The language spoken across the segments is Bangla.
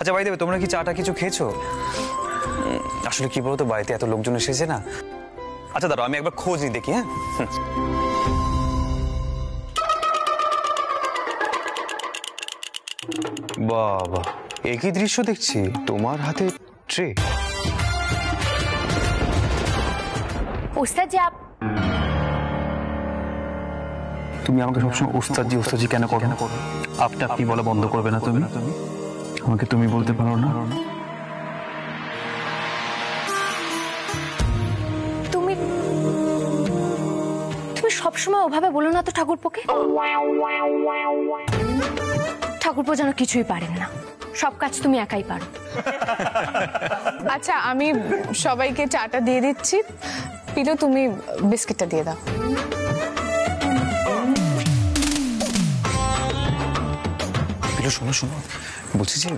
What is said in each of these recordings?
আচ্ছা ভাই দেবে, তোমরা কি চাটা কিছু খেয়েছো? আসলে কি বলতো, বাড়িতে এত লোকজন এসেছে না। আচ্ছা দাঁড়াও, আমি একবার খোঁজ নিই, দেখি। হ্যাঁ, বাবা একই দৃশ্য দেখছি, তোমার হাতে ট্রে। ওস্তাদ, তুমি আমাকে সবসময় ওস্তাদজি ওস্তাদজি কেন করো? আপটা আপনি বলা বন্ধ করবে না তুমি? আমাকে তুমি বলতে পারো না? তুমি তুমি সবসময় ওভাবে বলো না তো ঠাকুরপোকে। ঠাকুরপো যেন কিছুই পারেন না, সব কাজ তুমি একাই পারো। আচ্ছা, আমি সবাইকে চাটা দিয়ে দিচ্ছি। পিলু, তুমি বিস্কিটটা দিয়ে দাও। পিলু শোনো শোনো, বলছি যে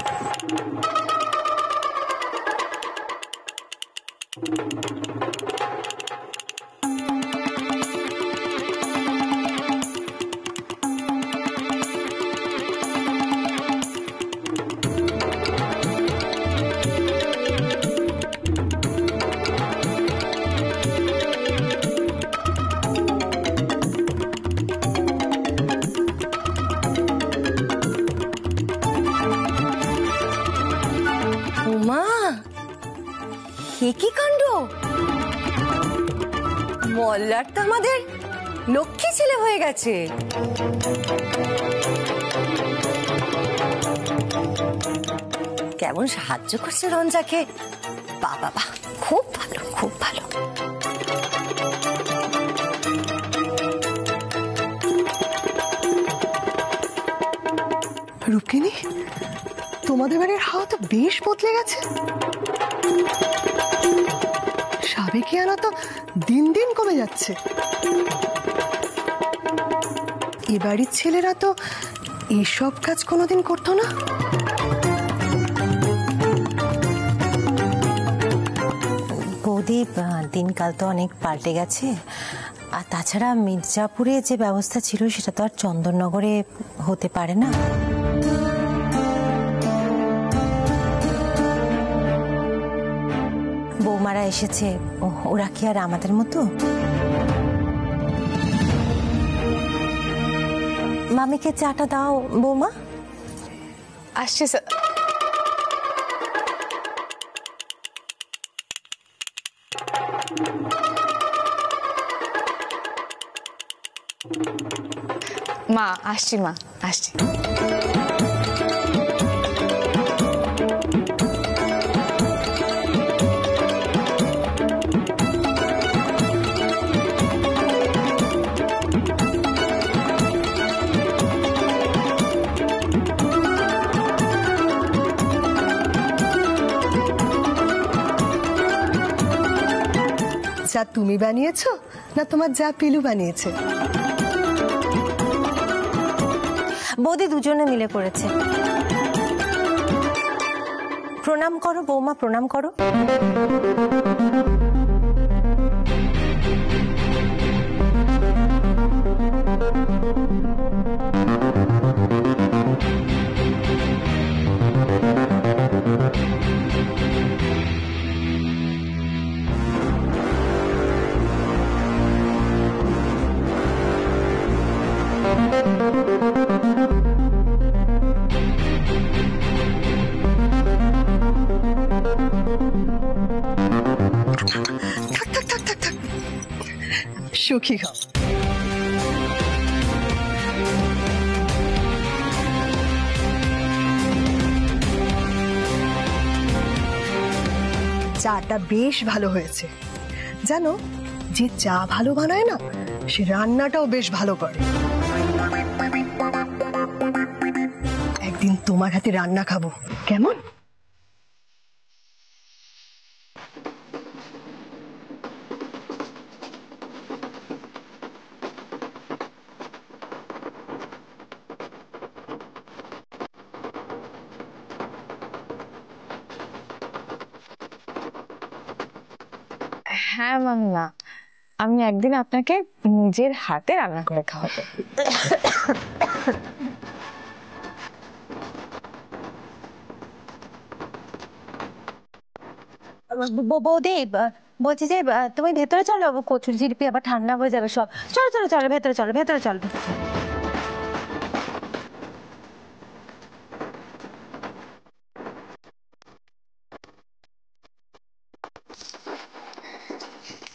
কি কাণ্ড! মল্লার তো আমাদের লক্ষ্মী ছেলে হয়ে গেছে। কেমন সাহায্য করছে রঞ্জাকে। বাবা, খুব ভালো, খুব ভালো। রূপকিনী, তোমাদের বাড়ির হাওয়া তো বেশ বদলে গেছে। সাবেকিয়ানা তো দিন দিন কমে যাচ্ছে। এ বাড়ির ছেলেরা তো এসব কাজ কোনোদিন করতো না। বৌদি, দিনকাল তো অনেক পাল্টে গেছে। আর তাছাড়া মির্জাপুরে যে ব্যবস্থা ছিল সেটা তো আর চন্দননগরে হতে পারে না। বৌমারা এসেছে, ওরা কি আর আমাদের মতো? মামিকে চাটা দাও বৌমা। আসছে স্যার। মা আসছি, মা আসছি। চা তুমি বানিয়েছো না তোমার যা পিলু বানিয়েছে? বৌদি দুজনে মিলে করেছে। প্রণাম করো বৌমা, প্রণাম করো। সুখী হও। চাটা বেশ ভালো হয়েছে। জানো, যে চা ভালো বানায় না, সে রান্নাটাও বেশ ভালো করে। একদিন তোমার হাতে রান্না খাবো, কেমন? হ্যাঁ মাম্মা, আমি একদিন আপনাকে নিজের হাতে রান্না করে খাওয়াবো। বৌদি, বলছি যে তুমি ভেতরে চলো, কচুরি জিলিপি আবার ঠান্ডা হয়ে যাবে সব। চলো চলো চলো, ভেতরে চলো, ভেতরে চলো।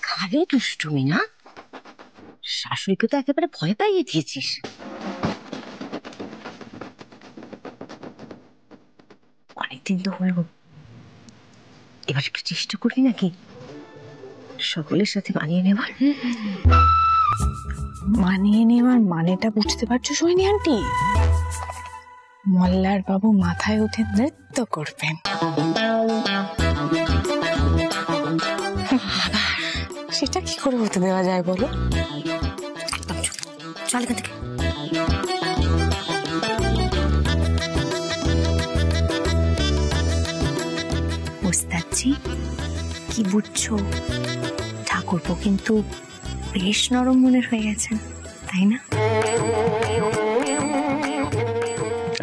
খালি দুষ্টুমি না, শাশুড়িকে তো একেবারে ভয় পাইয়ে দিয়েছিস। অনেকদিন তো হলো, এবার একটু চেষ্টা করবি নাকি সকলের সাথে মানিয়ে নেবার? মানিয়ে নেওয়ার মানেটা বুঝতে পারছো সোহিনী আন্টি? মল্লার বাবু মাথায় উঠে নৃত্য করবেন। সেটা কি করে হতে দেওয়া যায় বলো? চল এখান থেকে। ওস্তাদজি, কি বুঝছো? ঠাকুরপো কিন্তু বেশ নরম মনের হয়ে গেছেন, তাই না?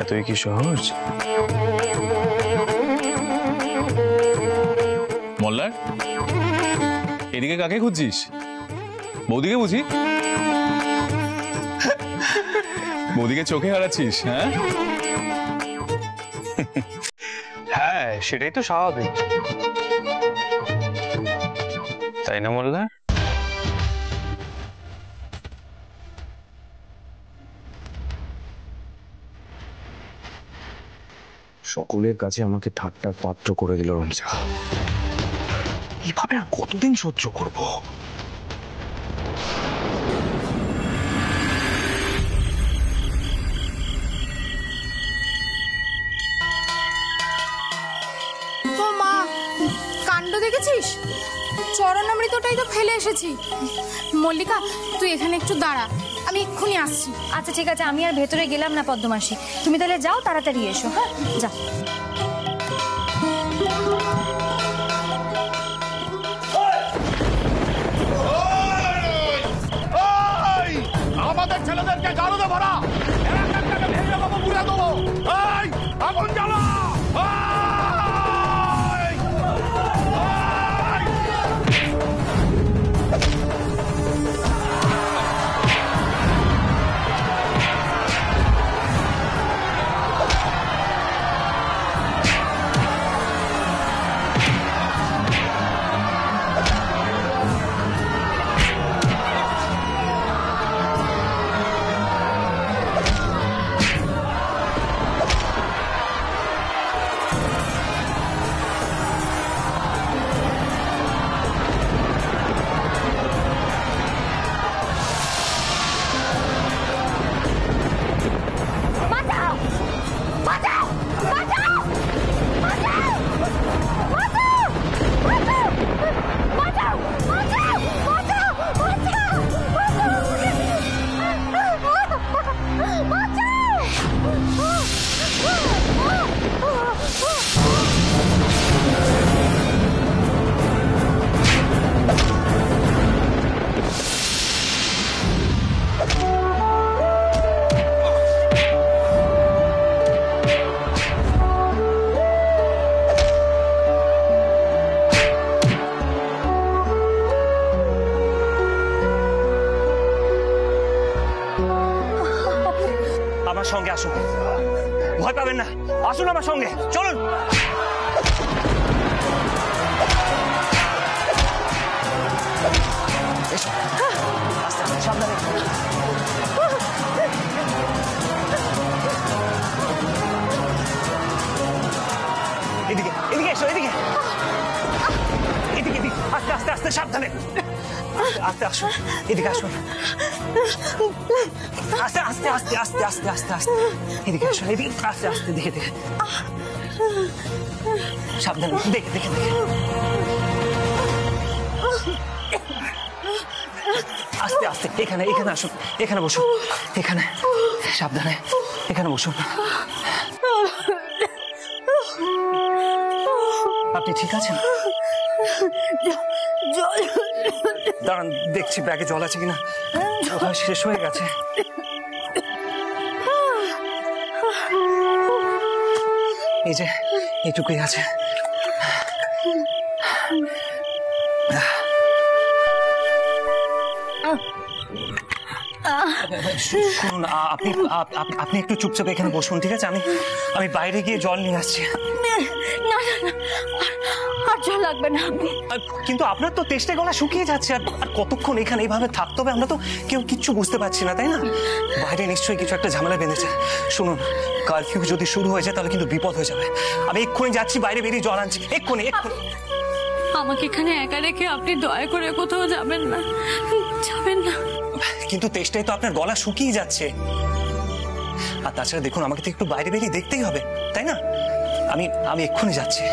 এতই কি সহজ? মোল্লার, এদিকে কাকে খুঁজছিস? বৌদিকে বুঝি? বৌদিকে চোখে হারাচ্ছিস? হ্যাঁ হ্যাঁ, সেটাই তো স্বাভাবিক, তাই না মোল্লা? সকলের কাছে আমাকে ঠাট্টার পাত্র করে দিল রঞ্জা। এভাবে আর কতদিন সহ্য করব? ও মা, কাণ্ড দেখেছিস? চরণামৃতটাই তো ফেলে এসেছি। মল্লিকা, তুই এখানে একটু দাঁড়া, আমি এক্ষুনি আসছি। আচ্ছা ঠিক আছে, আমি আর ভেতরে গেলাম না পদ্মমাসি, তুমি তাহলে যাও, তাড়াতাড়ি এসো। হ্যাঁ, যাও। আমাদের ছেলেদেরকে গারদে ভরা, ভেঙে দেবো, পুড়ে দেবো। আগুন জ্বালা! আমার সঙ্গে আসুন, ভয় পাবেন না, আসুন আমার সঙ্গে, চলুন। আস্তে আস্তে, সাবধানে। এদিকে এদিকে এসো, এদিকে এদিকে, আস্তে আস্তে আস্তে, সাবধানে, আস্তে আসুন, এদিকে আসুন, আস্তে আস্তে আস্তে আস্তে আস্তে আস্তে আস্তে, এদিকে আসুন, এদিকে আস্তে আস্তে, দেখে দেখে, সাবধানে, দেখে দেখে দেখে, আস্তে আস্তে, এখানে এখানে আসুন, এখানে বসুন, এখানে, সাবধানে, এখানে বসুন। আপনি ঠিক আছেন? দাঁড়ান, দেখছি ব্যাগে জল আছে কিনা, শেষ হয়ে গেছে। এই যে এইটুকুই আছে। শুনুন, আপনি একটু চুপচাপ এখানে বসুন, ঠিক আছে? আমি বাইরে গিয়ে জল নিয়ে আসছি। না না না, আর জল লাগবে না। কিন্তু আপনার তো তেষ্টা গলা শুকিয়ে যাচ্ছে, আর কতক্ষণ এখানে এইভাবে থাকতে হবে? আমরা তো কেউ কিচ্ছু বুঝতে পারছি না, তাই না? বাইরে নিশ্চয়ই কিছু একটা ঝামেলা বেঁধেছে। শুনুন, কারফিউ যদি শুরু হয়ে যায় তাহলে কিন্তু বিপদ হয়ে যাবে। আমি এক্ষুনি যাচ্ছি, বাইরে বেরিয়ে জল আনছি, এক্ষুনি। আমাকে এখানে একা রেখে আপনি দয়া করে কোথাও যাবেন না, যাবেন না। কিন্তু তেষ্টায় তো আপনার গলা শুকিয়ে যাচ্ছে। আর তাছাড়া দেখুন, আমাকে তো একটু বাইরে বেরিয়ে দেখতেই হবে, তাই না? আমি এক্ষুনি যাচ্ছি।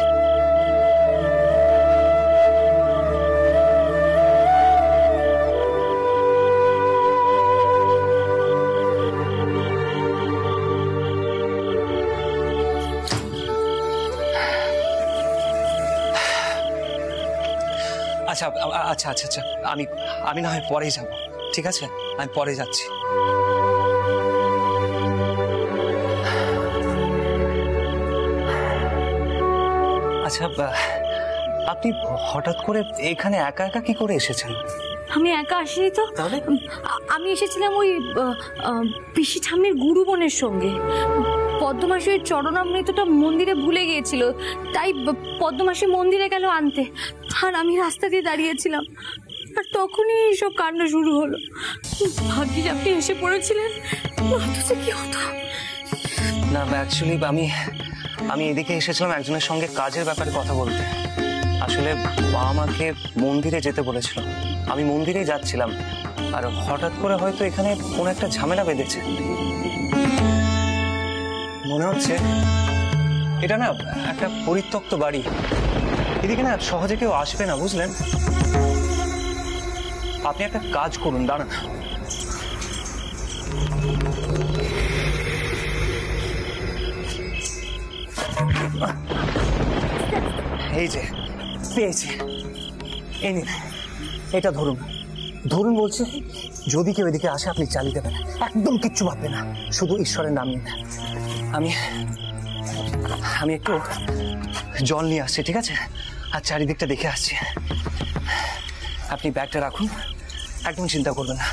আচ্ছা আচ্ছা আচ্ছা আচ্ছা, আমি না হয় পরেই যাব, ঠিক আছে? আমি পরে যাচ্ছি। আচ্ছা, আপনি হঠাৎ করে এখানে একা একা কি করে এসেছেন? আমি একা আসিনি তো। তাহলে? আমি এসেছিলাম ওই পিসি ঠাম্মির গুরু বোনের সঙ্গে। পদ্মমাসি ওই চরণামৃতটা মন্দিরে ভুলে গিয়েছিল, তাই পদ্মমাসি মন্দিরে গেল আনতে, আর আমি রাস্তা দিয়ে দাঁড়িয়েছিলাম, আর তখনই এইসব কাণ্ড শুরু হলো। ভাগ্যিস আপনি এসে পড়েছিলেন, অথচ কি হতো। না, অ্যাকচুয়ালি আমি এদিকে এসেছিলাম একজনের সঙ্গে কাজের ব্যাপারে কথা বলতে। আসলে মা আমাকে মন্দিরে যেতে বলেছিল, আমি মন্দিরেই যাচ্ছিলাম, আর হঠাৎ করে হয়তো এখানে কোনো একটা ঝামেলা বেঁধেছে। মনে হচ্ছে এটা না একটা পরিত্যক্ত বাড়ি, এদিকে না সহজে কেউ আসবে না, বুঝলেন? আপনি একটা কাজ করুন, দাঁড়ান। এই যে পেয়েছি, এই নিন, এটা ধরুন। ধরুন বলছে, যদি কেউ এদিকে আসে আপনি চালিয়ে দেবেন, একদম কিচ্ছু ভাববেন না, শুধু ঈশ্বরের নাম নিন। আমি একটু জল নিয়ে আসছি, ঠিক আছে? আর চারিদিকটা দেখে আসছি। আপনি ব্যাগটা রাখুন, একদম চিন্তা করবেন না।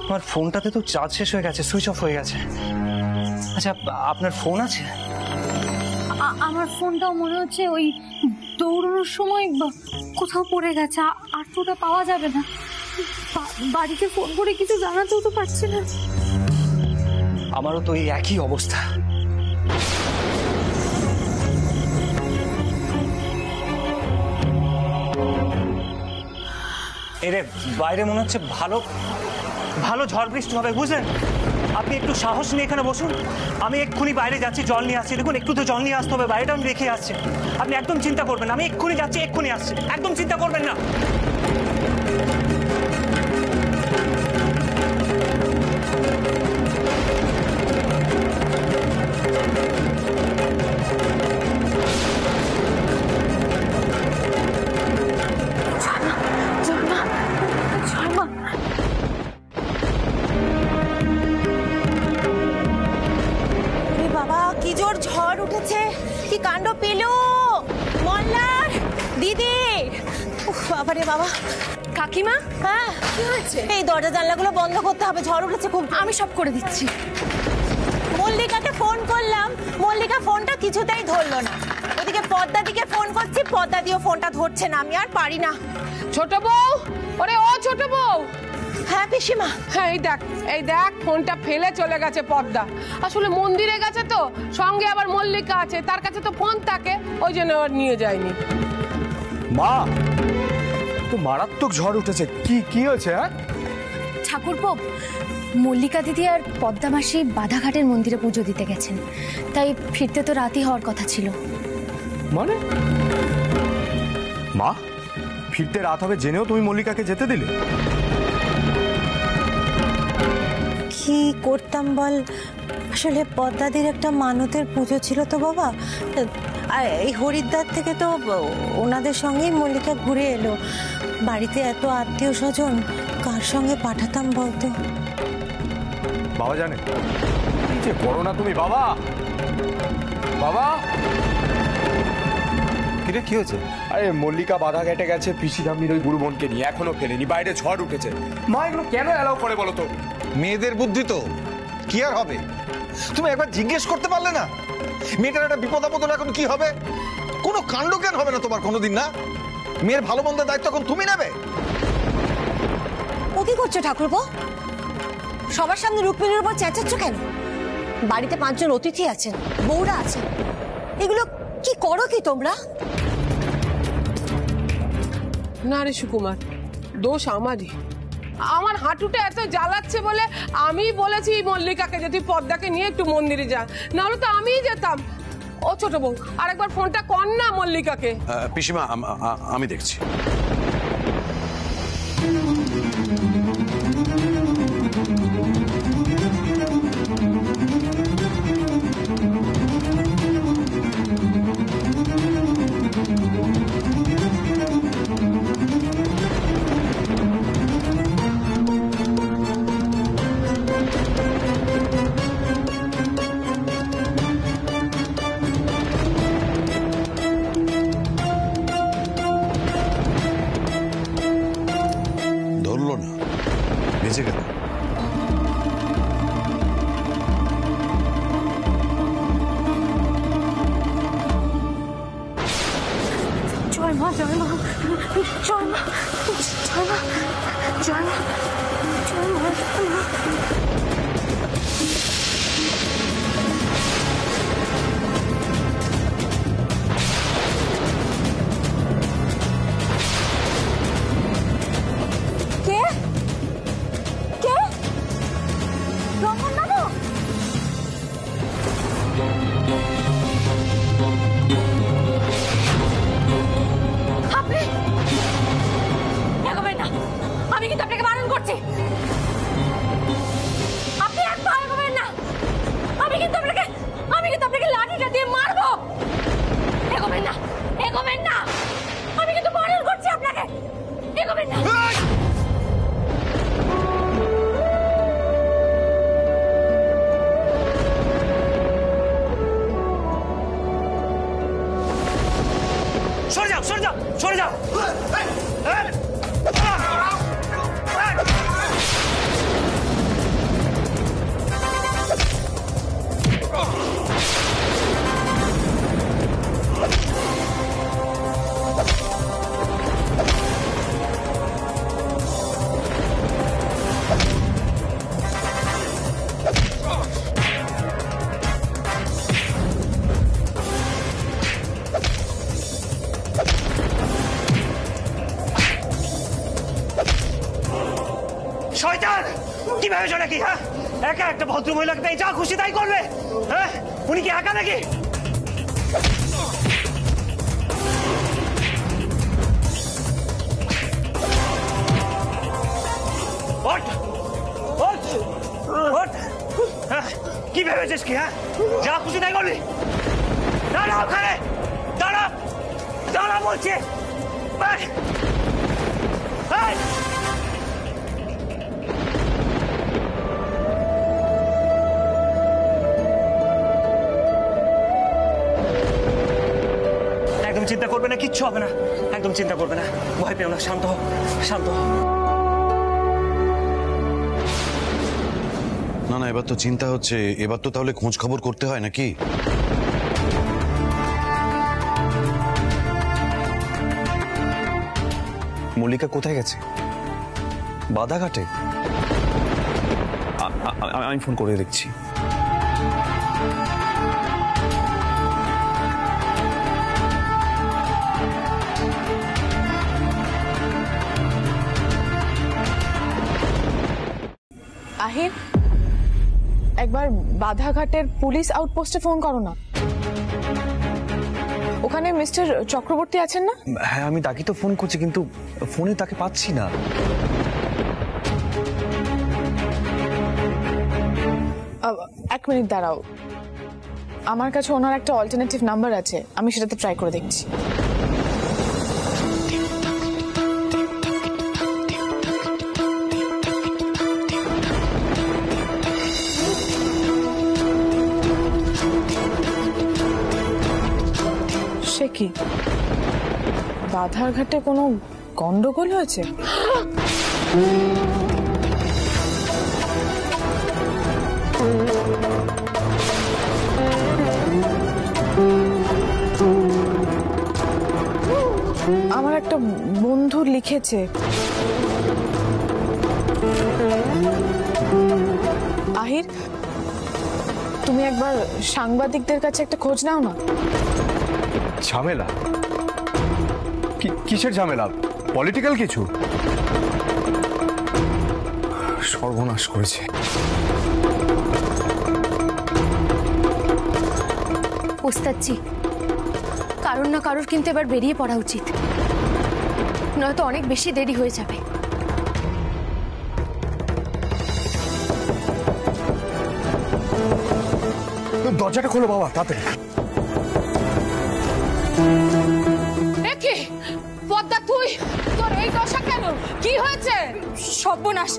আমার ফোনটাতে তো চার্জ শেষ হয়ে গেছে, সুইচ অফ হয়ে গেছে। আচ্ছা, আপনার ফোন আছে? আমার ফোনটাও মনে হচ্ছে ওই দৌড়ানোর সময় কোথাও পড়ে গেছে, আর তো ওটা পাওয়া যাবে না। বাড়িতে ফোন করে কিছু জানাতেও তো পারছি না। আমারও তো এই একই অবস্থা। এরে বাইরে মনে হচ্ছে ভালো ভালো ঝড় বৃষ্টি হবে, বুঝলেন? আপনি একটু সাহস নিয়ে এখানে বসুন, আমি এক্ষুনি বাইরে যাচ্ছি, জল নিয়ে আসছি। দেখুন, একটু তো জল নিয়ে আসতে হবে, বাইরেটা আমি রেখে আসছি। আপনি একদম চিন্তা করবেন না, আমি এক্ষুনি যাচ্ছি, এক্ষুনি আসছি, একদম চিন্তা করবেন না। কি জোর ঝড় উঠেছে, কি কাণ্ড পেলো মল্লার দিদি। বাবারে বাবা। কাকিমা, হ্যাঁ কি হয়েছে? এই দরজা জানলাগুলো বন্ধ করতে হবে, ঝড় উঠেছে খুব। আমি সব করে দিচ্ছি। মল্লিকাকে ফোন করলাম, মল্লিকা ফোনটা কিছুতেই ধরলো না। ওদিকে পদ্মা দিকে ফোন করছি, পদ্মা দিও ফোনটা ধরছে না। আমি আর পারি না। ছোট বউ, ওরে ও ছোট বউ। হ্যাঁ পিসিমা। হ্যাঁ, এই দেখ ফোনটা ফেলে চলে গেছে পদ্মা। আসলে মন্দিরে গেছে তো, সঙ্গে আবার মল্লিকা আছে, তার কাছে তো ফোন থাকে, ওই জন্য আর নিয়ে যায়নি। মা, তো মারাত্মক ঝড় উঠেছে, কি হয়েছে? হ্যাঁ ঠাকুরপো, মল্লিকা দিদি আর পদ্মা মাসি বাধাঘাটের মন্দিরে পুজো দিতে গেছেন, তাই ফিরতে তো রাতই হওয়ার কথা ছিল। মানে মা, ফিরতে রাত হবে জেনেও তুমি মল্লিকাকে যেতে দিলে? কি করতাম বল, আসলে পদ্মাদির একটা মানতের পুজো ছিল তো বাবা। আর এই হরিদ্বার থেকে তো ওনাদের সঙ্গেই মল্লিকা ঘুরে এলো। বাড়িতে এত আত্মীয় স্বজন, কার সঙ্গে পাঠাতাম বলতো? বাবা জানে কি যে করো না তুমি। বাবা, বাবা, কিরে কি হয়েছে? আরে মল্লিকা বাধা ঘেটে গেছে পিসি ধাম্মির ওই বুড়ো বোনকে নিয়ে, এখনো ফেরেনি, বাইরে ঝড় উঠেছে। মা এগুলো কেন অ্যালাউ করে বলো তো? মেয়েদের বুদ্ধি তো, কি আর হবে? তুমি একবার জিজ্ঞেস করতে পারলে না মেয়েটার একটা বিপদ আপদ হলে এখন কি হবে? কোনো কাণ্ড জ্ঞান হবে না তোমার কোনোদিন? না, মেয়ের ভালো মন্দের দায়িত্ব এখন তুমি নেবে। ও কি করছো ঠাকুরপো? সবার সামনে রুক্মিণীর উপর চেঁচাচ্ছ কেন? বাড়িতে 5 জন অতিথি আছেন, বউরা আছেন, এগুলো কি করো কি তোমরা? না রে সুকুমার, দোষ আমারই। আমার হাঁটুটা এত জ্বালাচ্ছে বলে আমি বলেছি মল্লিকাকে যে তুই পদ্মাকে নিয়ে একটু মন্দিরে যা, নাহলে তো আমিই যেতাম। ও ছোট বউ, আরেকবার ফোনটা কর না মল্লিকাকে। পিসিমা আমি দেখছি। ধরলো না, বেঁচে গেল। জয় মা, জয় মা, জয় মা, জয় মা, জয় মা, জয় মা, জয় মা। কে কে? রমন বাবু? আপনি এগোবেন না, আমি কিন্তু আপনাকে বারণ করছি। আপনি একবার এগোবেন না, আমি কিন্তু আপনাকে লাঠিটা দিয়ে মারবো। এগোবেন না, এগোবেন না, আমি কিন্তু বারণ করছি আপনাকে, এগোবেন না। সরে যাও, সরে যাও, সরে যাও। শয়তান, কি ভেবেছো নাকি? হ্যাঁ, একা একটা ভদ্র মহিলাকে পেয়ে যা খুশি তাই করবে? হ্যাঁ, উনি কি একা নাকি? কি ভেবেছিস কি? হ্যাঁ, যা খুশি তাই করবি? দাঁড়া ওখানে, দাঁড়া, দাঁড়া বলছি। একদম চিন্তা করবে না, কিচ্ছু হবে না, একদম চিন্তা করবে না, ভয় পেও না, শান্ত হও, শান্ত হও। না না, এবার তো চিন্তা হচ্ছে, এবার তো তাহলে খোঁজ খবর করতে হয় নাকি? মল্লিকা কোথায় গেছে? বাধাঘাটে? আমি ফোন করে দেখছি। আহির, একবার বাধাঘাটের পুলিশ আউটপোস্টে ফোন করো না। ওখানে মিস্টার চক্রবর্তী আছেন না? হ্যাঁ, আমি তাকে তো ফোন করছি, কিন্তু ফোনে তাকে পাচ্ছি না। এক মিনিট দাঁড়াও, আমার কাছে ওনার একটা অল্টারনেটিভ নাম্বার আছে, আমি সেটাতে ট্রাই করে দেখছি। সে কি? বাধারঘাটে কোনো গন্ডগোল হয়েছে? আমার একটা বন্ধু লিখেছে, আহির তুমি একবার সাংবাদিকদের কাছে একটা খোঁজ নাও না। ঝামেলা? কিসের ঝামেলা? পলিটিক্যাল কিছু? সর্বনাশ করেছে। ওস্তাদজি, কারোর না কারোর কিন্তু এবার বেরিয়ে পড়া উচিত, নয়তো অনেক বেশি দেরি হয়ে যাবে। দরজাটা খোলো বাবা, তাড়াতাড়ি। পদ্মা, তুই তোর এই দশা কেন? কি হয়েছে? সর্বনাশ,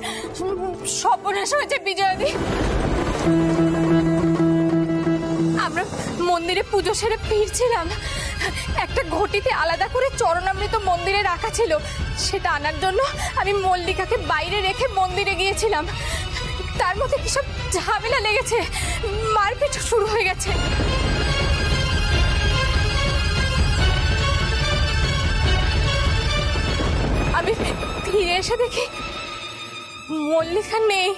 সর্বনাশ হয়েছে বিজয়াদি। আমরা মন্দিরে পুজো সেরে ফিরছিলাম, একটা ঘটিতে আলাদা করে চরণামৃত মন্দিরে রাখা ছিল, সেটা আনার জন্য আমি মল্লিকাকে বাইরে রেখে মন্দিরে গিয়েছিলাম। তার মধ্যে কিসব ঝামেলা লেগেছে, মারপিট শুরু হয়ে গেছে। আমি ফিরে এসে দেখি মল্লিকা নেই।